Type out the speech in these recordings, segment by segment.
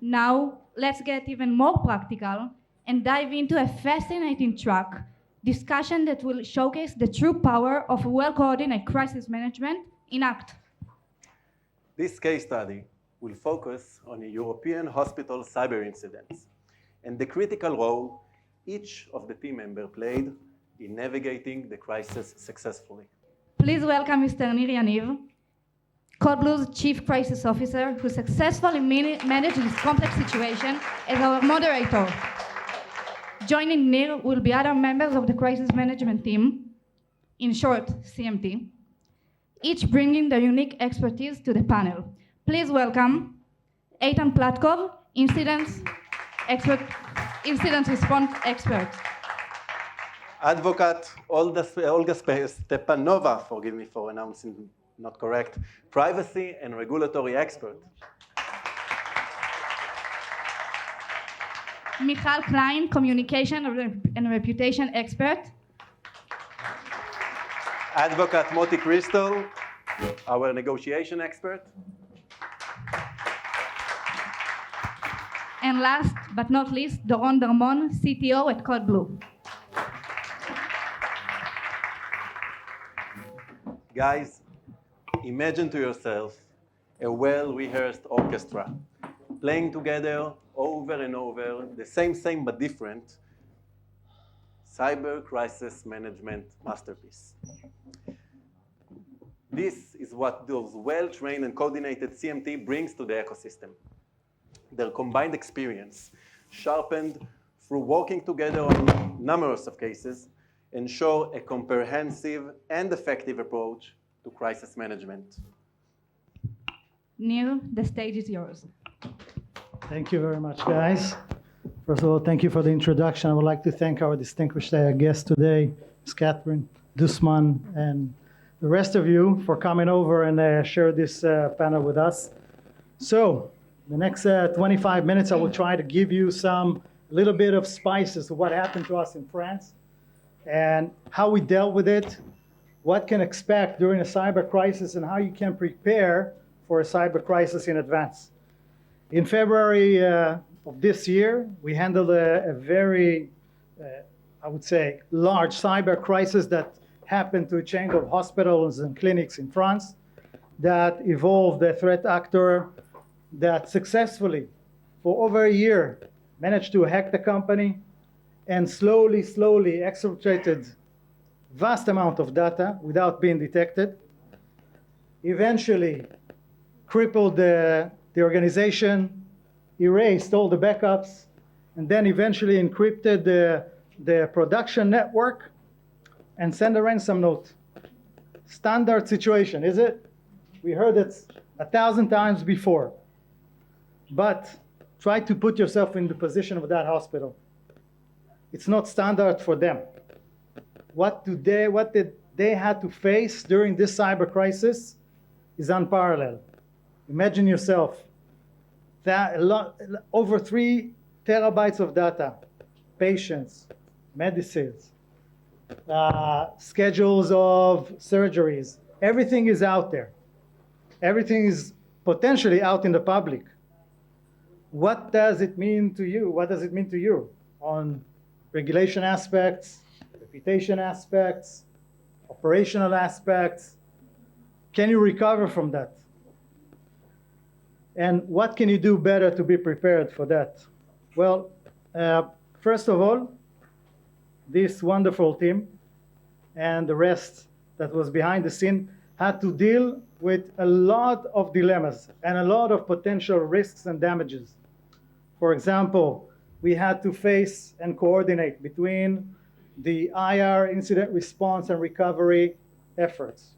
Now, let's get even more practical and dive into a fascinating track discussion that will showcase the true power of well-coordinated crisis management in act. This case study will focus on European hospital cyber incidents and the critical role each of the team members played in navigating the crisis successfully. Please welcome Mr. Yaniv, CodeBlue's Chief Crisis Officer, who successfully managed this complex situation as our moderator. Joining Nir will be other members of the crisis management team, in short, CMT, each bringing their unique expertise to the panel. Please welcome Eitan Platok, incident response expert. Advocate Olga Stepanova, forgive me for announcing not correct, privacy and regulatory expert. Michal, Klein, communication and reputation expert. Advocate Moty Cristal, our negotiation expert. And last but not least, Darmon, CTO at CodeBlue. Guys, imagine to yourself a well-rehearsed orchestra playing together over and over, the same but different cyber crisis management masterpiece. This is what those well-trained and coordinated CMT brings to the ecosystem. Their combined experience, sharpened through working together on numerous of cases, ensure a comprehensive and effective approach to crisis management. Neil, the stage is yours. Thank you very much, guys. First of all, thank you for the introduction. I would like to thank our distinguished guest today, Ms. Catherine Dussman, and the rest of you for coming over and share this panel with us. So, the next 25 minutes, I will try to give you a little bit of spices of what happened to us in France and how we dealt with it, what can expect during a cyber crisis, and how you can prepare for a cyber crisis in advance. In February of this year, we handled a very, I would say, large cyber crisis that happened to a chain of hospitals and clinics in France that evolved a threat actor that successfully, for over a year, managed to hack the company and slowly exfiltrated vast amount of data without being detected. Eventually, crippled the organization, erased all the backups, and then eventually encrypted the production network and sent a ransom note. Standard situation, is it? We heard it 1,000 times before. But try to put yourself in the position of that hospital. It's not standard for them. What did they had to face during this cyber crisis is unparalleled. Imagine yourself, over 3 terabytes of data, patients, medicines, schedules of surgeries, everything is out there. Everything is potentially out in the public. What does it mean to you? What does it mean to you on regulation aspects, reputation aspects, operational aspects? Can you recover from that? And what can you do better to be prepared for that? Well, first of all, this wonderful team and the rest that was behind the scene had to deal with a lot of dilemmas and a lot of potential risks and damages. For example, we had to face and coordinate between the IR incident response and recovery efforts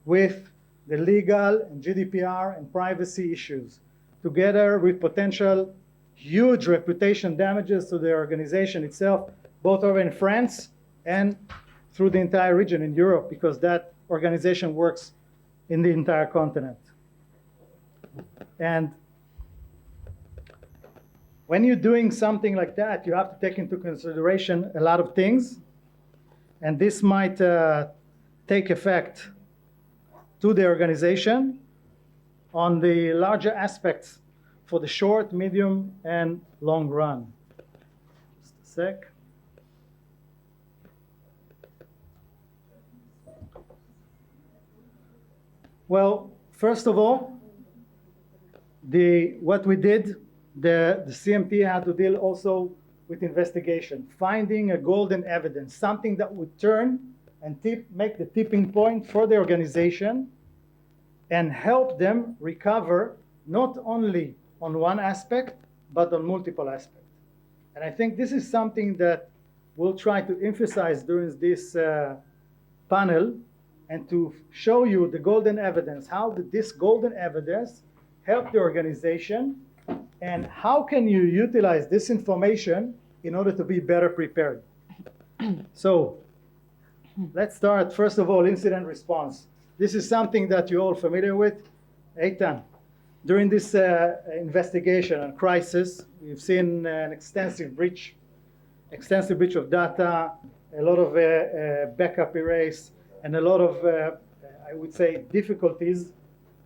with the legal and GDPR and privacy issues, together with potential huge reputation damages to the organization itself, both over in France and through the entire region in Europe, because that organization works in the entire continent. And when you're doing something like that, you have to take into consideration a lot of things, and this might take effect to the organization on the larger aspects. for the short, medium, and long run. Just a sec. Well, first of all, what we did, the CMT had to deal also with investigation, finding a golden evidence, something that would turn and make the tipping point for the organization and help them recover not only on one aspect, but on multiple aspects. And I think this is something that we'll try to emphasize during this panel, and to show you the golden evidence. How did this golden evidence help the organization, and how can you utilize this information in order to be better prepared? So let's start, first of all, incident response. This is something that you're all familiar with. Eitan, during this investigation and crisis, we've seen an extensive breach of data, a lot of backup erase, and a lot of, I would say, difficulties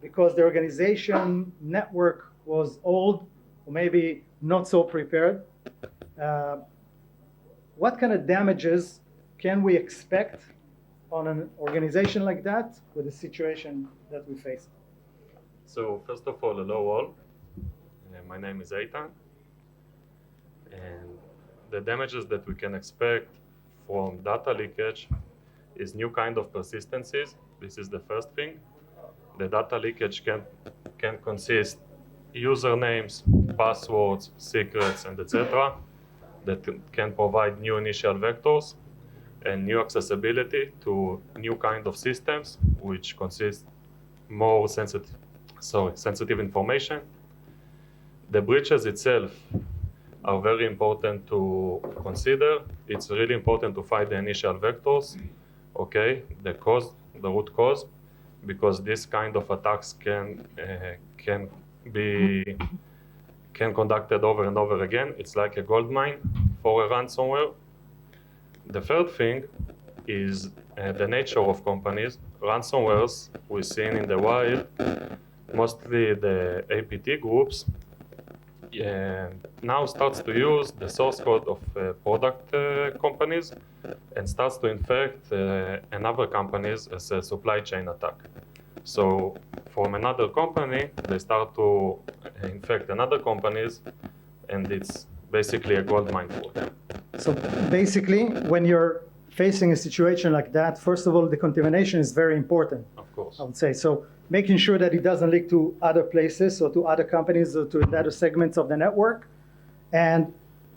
because the organization network was old or maybe not so prepared. What kind of damages can we expect on an organization like that with the situation that we face? So first of all, hello all. My name is Eitan. And the damages that we can expect from data leakage is new kind of persistencies. This is the first thing. The data leakage can consist usernames, passwords, secrets, and etc. that can provide new initial vectors and new accessibility to new kind of systems, which consist more sensitive information. The breaches itself are very important to consider. It's really important to find the initial vectors, okay, the root cause, because this kind of attacks can be conducted over and over again. It's like a gold mine for a ransomware. The third thing is the nature of companies. Ransomwares we've seen in the wild, mostly the APT groups, now starts to use the source code of product companies and starts to infect another companies as a supply chain attack. So from another company, they start to infect another companies, and it's basically a gold mine for them. So basically, when you're facing a situation like that, first of all, the contamination is very important. Of course. I would say. So making sure that it doesn't leak to other places or to other companies or to other segments of the network. And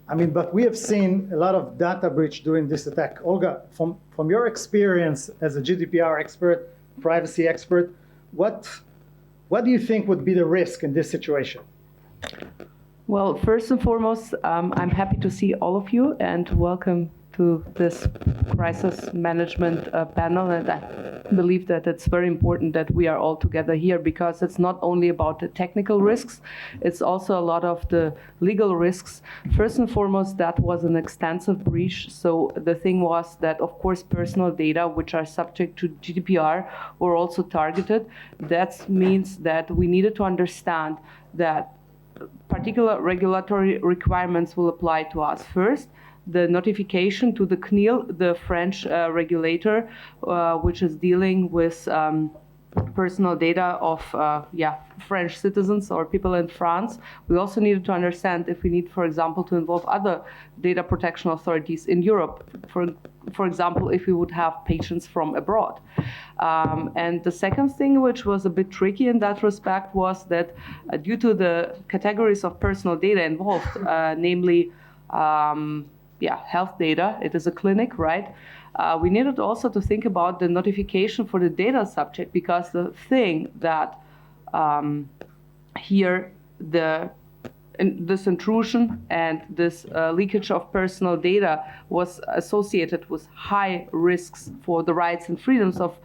I mean, but we have seen a lot of data breach during this attack. Olga, from your experience as a GDPR expert, privacy expert, what do you think would be the risk in this situation? Well, first and foremost, I'm happy to see all of you and welcome to this crisis management panel. And I believe that it's very important that we are all together here, because it's not only about the technical risks, it's also a lot of the legal risks. First and foremost, that was an extensive breach. So the thing was that, of course, personal data, which are subject to GDPR, were also targeted. That means that we needed to understand that particular regulatory requirements will apply to us. First, the notification to the CNIL, the French regulator, which is dealing with personal data of French citizens or people in France. We also needed to understand if we need, for example, to involve other data protection authorities in Europe. For example, if we would have patients from abroad. And the second thing, which was a bit tricky in that respect, was that due to the categories of personal data involved, namely health data, it is a clinic, right? We needed also to think about the notification for the data subject, because the thing that here this intrusion and this leakage of personal data was associated with high risks for the rights and freedoms of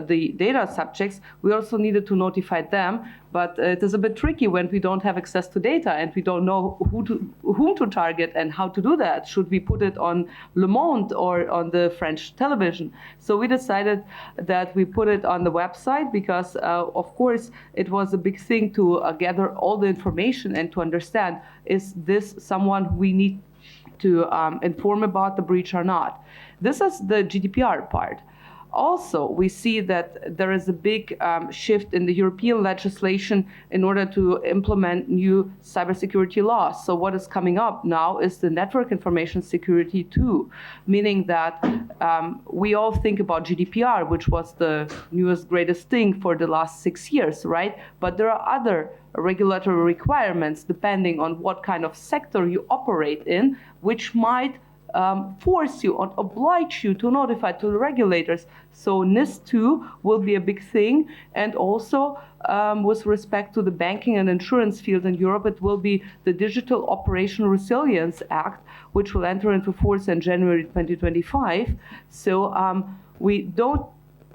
the data subjects, we also needed to notify them. But it is a bit tricky when we don't have access to data and we don't know whom to target and how to do that. Should we put it on Le Monde or on the French television? So we decided that we put it on the website because, of course, it was a big thing to gather all the information and to understand, is this someone we need to inform about the breach or not? This is the GDPR part. Also, we see that there is a big shift in the European legislation in order to implement new cybersecurity laws. So what is coming up now is the Network Information Security 2, meaning that we all think about GDPR, which was the newest, greatest thing for the last 6 years, right? But there are other regulatory requirements depending on what kind of sector you operate in, which might force you or oblige you to notify to the regulators. So NIS2 will be a big thing. And also with respect to the banking and insurance field in Europe, it will be the Digital Operational Resilience Act, which will enter into force in January 2025. So we don't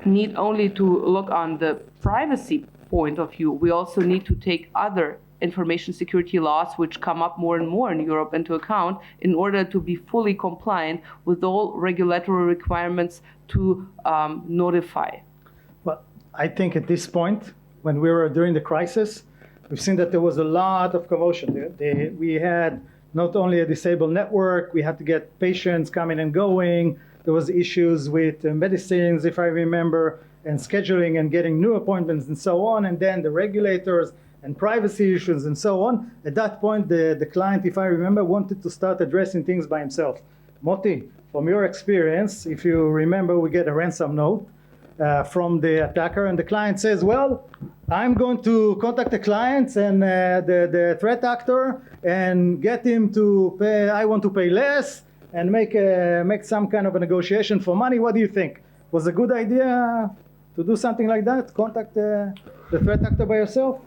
need only to look on the privacy point of view, we also need to take other information security laws which come up more and more in Europe into account in order to be fully compliant with all regulatory requirements to notify. Well, I think at this point, when we were during the crisis, we've seen that there was a lot of commotion. We had not only a disabled network, we had to get patients coming and going. There was issues with medicines, if I remember, and scheduling and getting new appointments and so on, and then the regulators and privacy issues and so on. At that point, the client, if I remember, wanted to start addressing things by himself. Moty, from your experience, if you remember, we get a ransom note from the attacker, and the client says, well, I'm going to contact the clients and the threat actor and get him to pay, I want to pay less, and make some kind of a negotiation for money. What do you think? Was a good idea to do something like that? Contact the threat actor by yourself?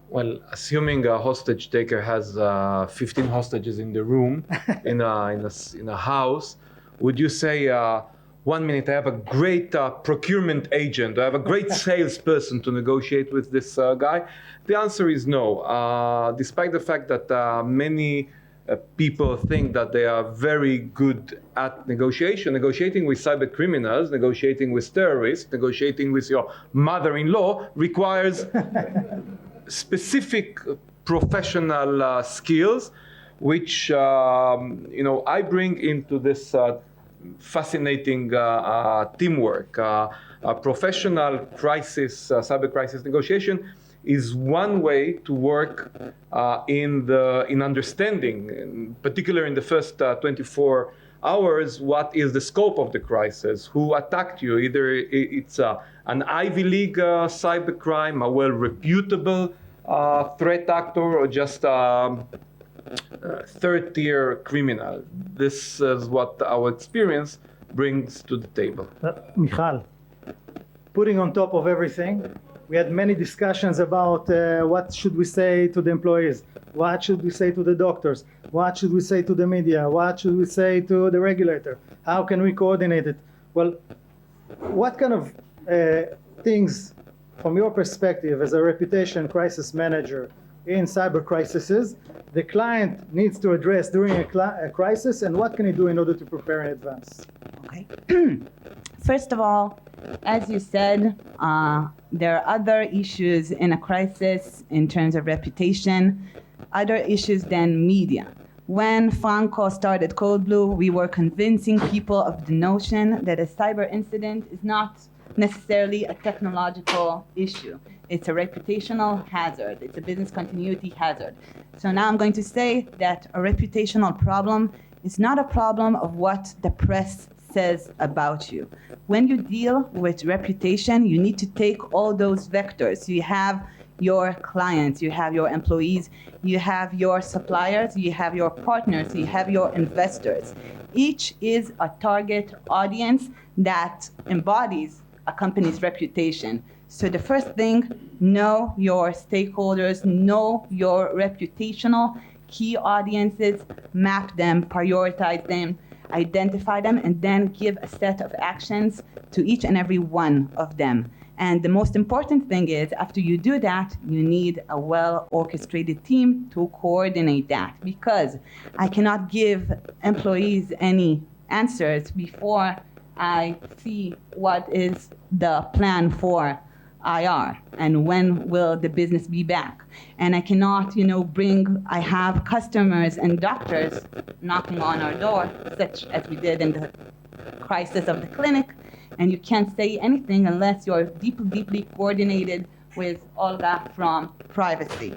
Well, assuming a hostage taker has 15 hostages in the room, in a house, would you say, 1 minute, I have a great procurement agent, I have a great salesperson to negotiate with this guy? The answer is no. Despite the fact that many people think that they are very good at negotiating with cyber criminals, negotiating with terrorists, negotiating with your mother-in-law requires specific professional skills, which I bring into this fascinating teamwork. A professional crisis, cyber crisis negotiation is one way to work in understanding, in particular in the first 24 hours, what is the scope of the crisis, who attacked you. Either it's an Ivy League cybercrime, a well-reputable threat actor, or just a third-tier criminal. This is what our experience brings to the table. Michal, putting on top of everything, we had many discussions about what should we say to the employees, what should we say to the doctors, what should we say to the media, what should we say to the regulator, how can we coordinate it? Well, what kind of things, from your perspective as a reputation crisis manager in cyber crises, the client needs to address during a crisis, and what can he do in order to prepare in advance? Okay. First of all, as you said, there are other issues in a crisis in terms of reputation, other issues than media. When Franco started Code Blue, we were convincing people of the notion that a cyber incident is not necessarily a technological issue. It's a reputational hazard. It's a business continuity hazard. So now I'm going to say that a reputational problem is not a problem of what the press says about you. When you deal with reputation, you need to take all those vectors. You have your clients, you have your employees, you have your suppliers, you have your partners, you have your investors. Each is a target audience that embodies a company's reputation. So the first thing, know your stakeholders, know your reputational key audiences, map them, prioritize them, identify them, and then give a set of actions to each and every one of them. And the most important thing is, after you do that, you need a well-orchestrated team to coordinate that, because I cannot give employees any answers before I see what is the plan for IR and when will the business be back. And I cannot, I have customers and doctors knocking on our door, such as we did in the crisis of the clinic, and you can't say anything unless you're deeply, deeply coordinated with Olga from privacy.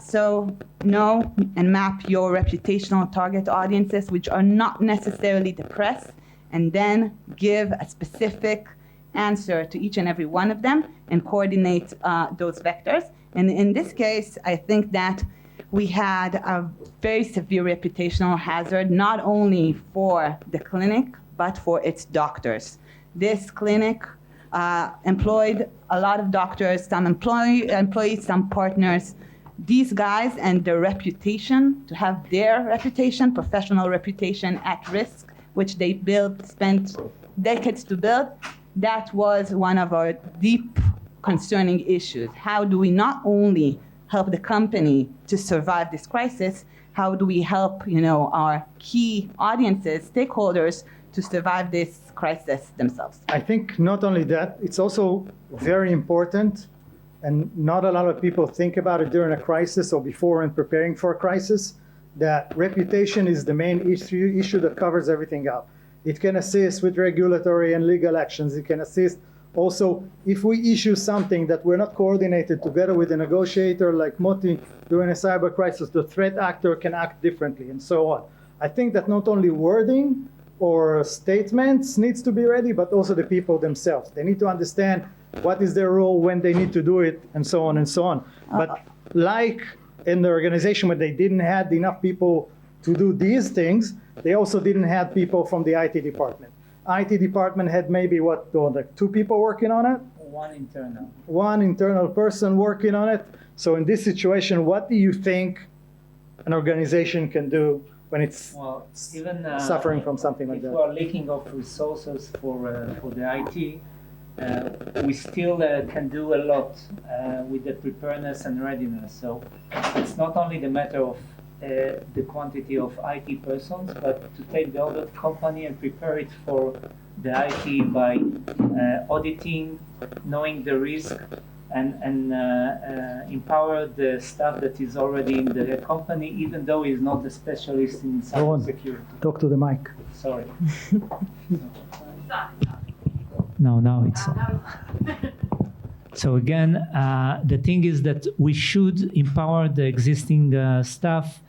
So know and map your reputational target audiences, which are not necessarily the press, and then give a specific answer to each and every one of them and coordinate those vectors. And in this case, I think that we had a very severe reputational hazard, not only for the clinic, but for its doctors. This clinic employed a lot of doctors, some employees, some partners. These guys and their reputation, to have their reputation, professional reputation at risk, which they spent decades to build, that was one of our deep concerning issues. How do we not only help the company to survive this crisis, how do we help our key audiences, stakeholders, to survive this crisis themselves? I think not only that, it's also very important, and not a lot of people think about it during a crisis or before and preparing for a crisis, that reputation is the main issue that covers everything up. It can assist with regulatory and legal actions. It can assist also if we issue something that we're not coordinated together with a negotiator like Moty during a cyber crisis, the threat actor can act differently and so on. I think that not only wording or statements needs to be ready, but also the people themselves. They need to understand what is their role, when they need to do it, and so on and so on. But like in the organization where they didn't have enough people to do these things, they also didn't have people from the IT department. IT department had maybe like 2 people working on it? One internal person working on it. So in this situation, what do you think an organization can do when it's suffering from something like that? If we are lacking of resources for the IT, we still can do a lot with the preparedness and readiness. So it's not only the matter of the quantity of IT persons, but to take the audit company and prepare it for the IT by auditing, knowing the risk, and empower the staff that is already in the company, even though he's not a specialist in cybersecurity. Talk to the mic. Sorry. No, it's on. So again, the thing is that we should empower the existing staff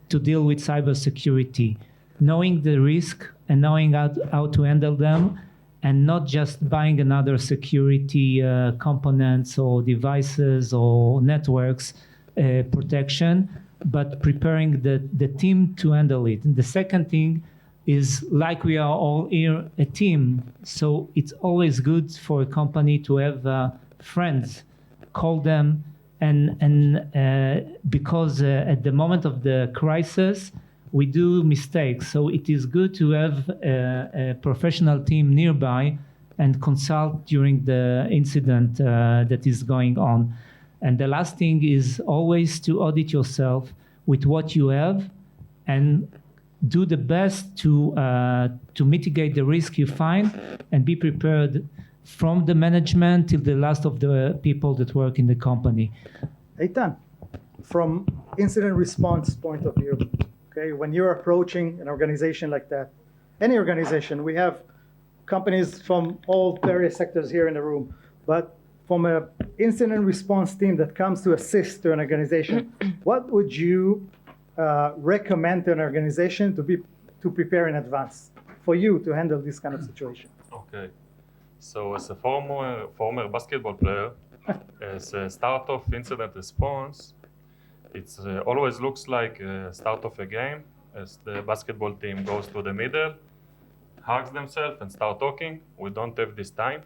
to deal with cybersecurity, knowing the risk and knowing how to handle them, and not just buying another security components or devices or networks protection, but preparing the team to handle it. And the second thing is, like we are all here a team, so it's always good for a company to have friends, call them, and because at the moment of the crisis, we do mistakes. So it is good to have a professional team nearby and consult during the incident that is going on. And the last thing is always to audit yourself with what you have and do the best to mitigate the risk you find and be prepared from the management till the last of the people that work in the company. Eitan, from incident response point of view, okay, when you're approaching an organization like that, any organization, we have companies from all various sectors here in the room, but from an incident response team that comes to assist to an organization, what would you recommend to an organization to prepare in advance for you to handle this kind of situation? Okay. So as a former basketball player, as a start of incident response, it always looks like a start of a game as the basketball team goes to the middle, hugs themselves and start talking. We don't have this time.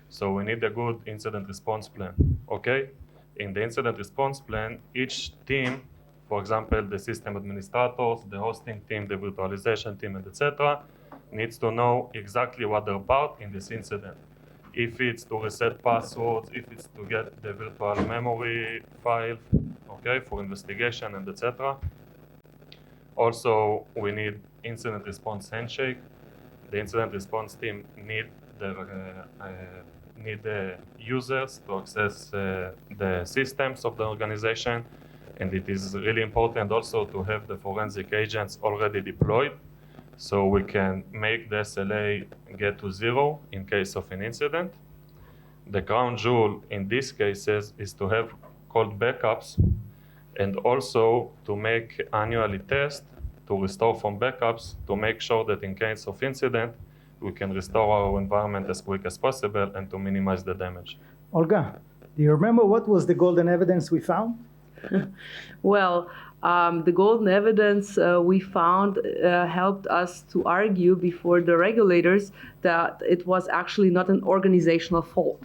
So we need a good incident response plan, okay? In the incident response plan, each team For example, the system administrators, the hosting team, the virtualization team, and etc. needs to know exactly what their part in this incident. If it's to reset passwords, if it's to get the virtual memory file, okay, for investigation and etc. Also, we need incident response handshake. The incident response team need the users to access the systems of the organization, and it is really important also to have the forensic agents already deployed, so we can make the SLA get to 0 in case of an incident. The crown jewel in these cases is to have cold backups, and also to make annually tests to restore from backups to make sure that in case of incident, we can restore our environment as quick as possible and to minimize the damage. Olga, do you remember what was the golden evidence we found? Well, the golden evidence we found helped us to argue before the regulators that it was actually not an organizational fault.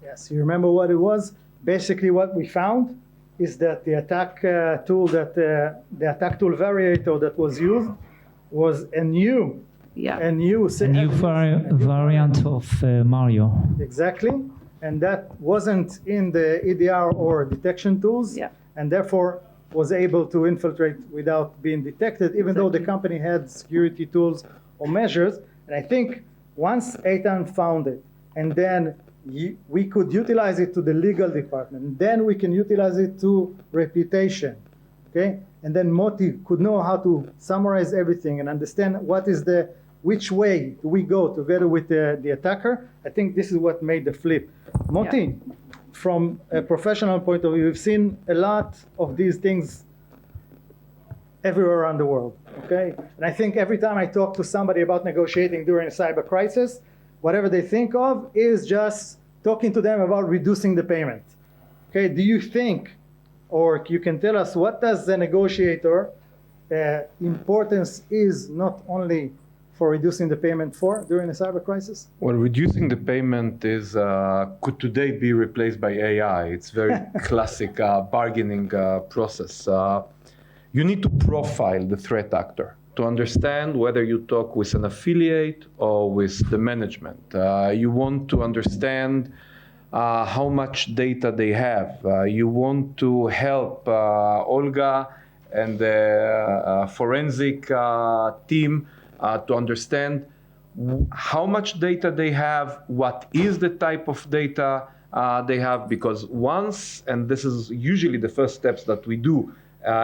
Yes, you remember what it was? Basically what we found is that the attack tool variator that was used was a new variant of Mario. Exactly, and that wasn't in the EDR or detection tools, and therefore was able to infiltrate without being detected, even though the company had security tools or measures. And I think once Eitan found it, and then we could utilize it to the legal department, and then we can utilize it to reputation, okay? And then Moty could know how to summarize everything and understand which way do we go together with the attacker. I think this is what made the flip. Moty, from a professional point of view, we've seen a lot of these things everywhere around the world, okay? And I think every time I talk to somebody about negotiating during a cyber crisis, whatever they think of is just talking to them about reducing the payment, okay? Do you think, or you can tell us, what does the negotiator importance is not only for reducing the payment for during a cyber crisis? Well, reducing the payment is could today be replaced by AI. It's very classic bargaining process. You need to profile the threat actor to understand whether you talk with an affiliate or with the management. You want to understand how much data they have. You want to help Olga and the forensic team to understand how much data they have, what is the type of data they have, because once, and this is usually the first steps that we do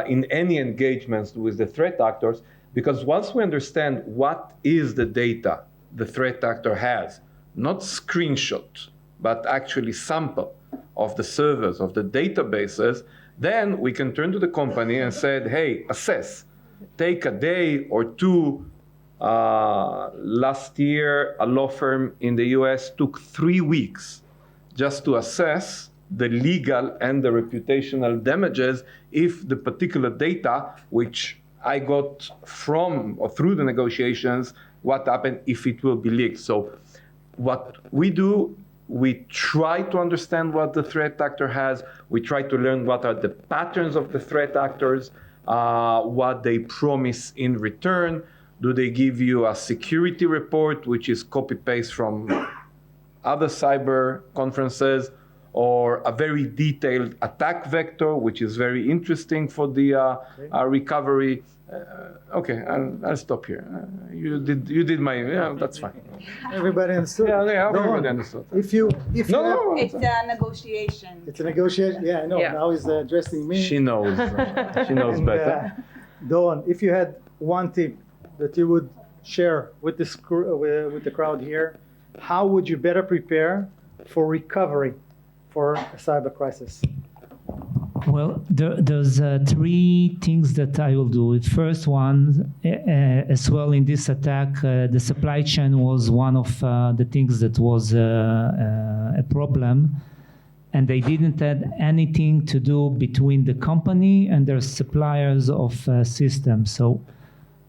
in any engagements with the threat actors, because once we understand what is the data the threat actor has, not screenshot, but actually sample of the servers, of the databases, then we can turn to the company and say, hey, assess. Take a day or two. Last year, a law firm in the US took 3 weeks just to assess the legal and the reputational damages if the particular data, which I got from or through the negotiations, what happened if it will be leaked. So what we do, we try to understand what the threat actor has. We try to learn what are the patterns of the threat actors, what they promise in return. Do they give you a security report, which is copy-paste from other cyber conferences, or a very detailed attack vector, which is very interesting for the recovery? Okay, I'll stop here. You did my, that's fine. Everybody understood? Yeah, everybody understood. If you It's a negotiation. It's a negotiation. Yeah, I know. Yeah. Now he's addressing me. She knows. She knows better. Doron, if you had one tip that you would share with with the crowd here, how would you better prepare for recovery for a cyber crisis? Well, there's 3 things that I will do. The first one, as well in this attack, the supply chain was one of the things that was a problem, and they didn't have anything to do between the company and their suppliers of systems. So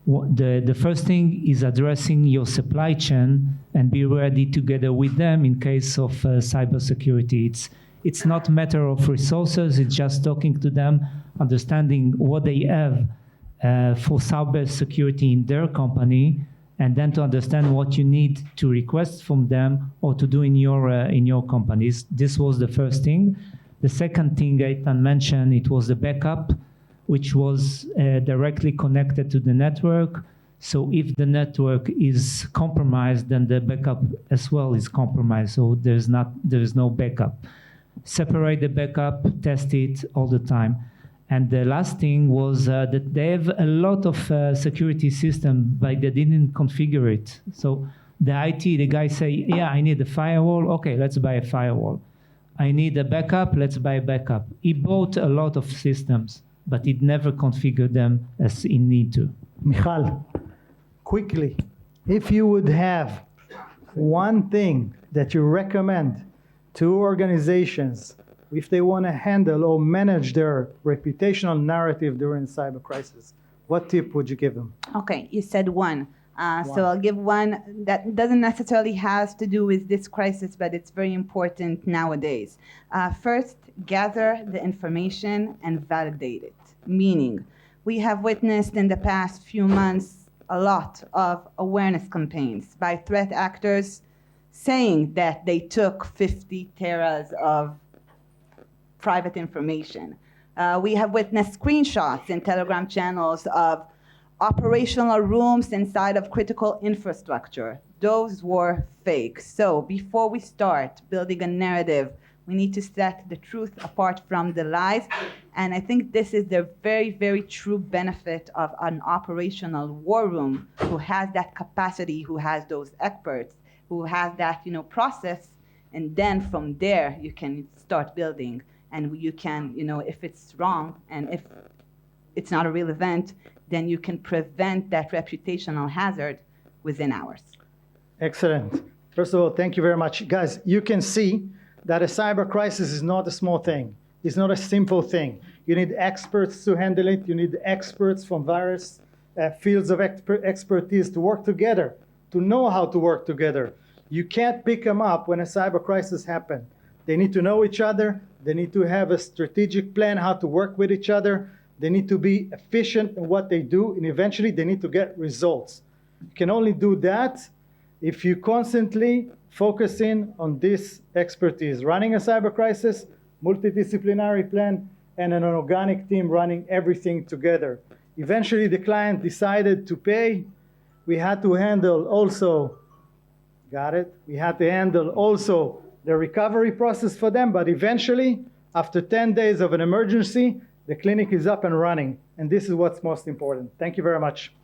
the first thing is addressing your supply chain and be ready together with them in case of cybersecurity. It's not a matter of resources, it's just talking to them, understanding what they have for cyber security in their company, and then to understand what you need to request from them or to do in your companies. This was the first thing. The second thing Eitan mentioned, it was the backup, which was directly connected to the network. So if the network is compromised, then the backup as well is compromised. So there is no backup. Separate the backup, test it all the time. And the last thing was that they have a lot of security system, but they didn't configure it. So the IT, the guy say, yeah, I need a firewall. Okay, let's buy a firewall. I need a backup. Let's buy a backup. He bought a lot of systems, but he never configured them as he need to. Michal, quickly, if you would have one thing that you recommend to organizations if they want to handle or manage their reputational narrative during cyber crisis, what tip would you give them? Okay, you said one. So I'll give one that doesn't necessarily have to do with this crisis, but it's very important nowadays. First, gather the information and validate it. Meaning, we have witnessed in the past few months a lot of awareness campaigns by threat actors saying that they took 50 teras of private information. We have witnessed screenshots in Telegram channels of operational rooms inside of critical infrastructure. Those were fake. So before we start building a narrative, we need to set the truth apart from the lies. And I think this is the very, very true benefit of an operational war room who has that capacity, who has those experts, who has that process. And then from there, you can start building. And you can, if it's wrong and if it's not a real event, then you can prevent that reputational hazard within hours. Excellent. First of all, thank you very much. Guys, you can see that a cyber crisis is not a small thing. It's not a simple thing. You need experts to handle it. You need experts from various fields of expertise to work together, to know how to work together. You can't pick them up when a cyber crisis happens. They need to know each other. They need to have a strategic plan how to work with each other. They need to be efficient in what they do, and eventually they need to get results. You can only do that if you constantly focus in on this expertise. Running a cyber crisis, multidisciplinary plan, and an organic team running everything together. Eventually the client decided to pay. We had to handle also, we had to handle also the recovery process for them, but eventually, after 10 days of an emergency, the clinic is up and running, and this is what's most important. Thank you very much.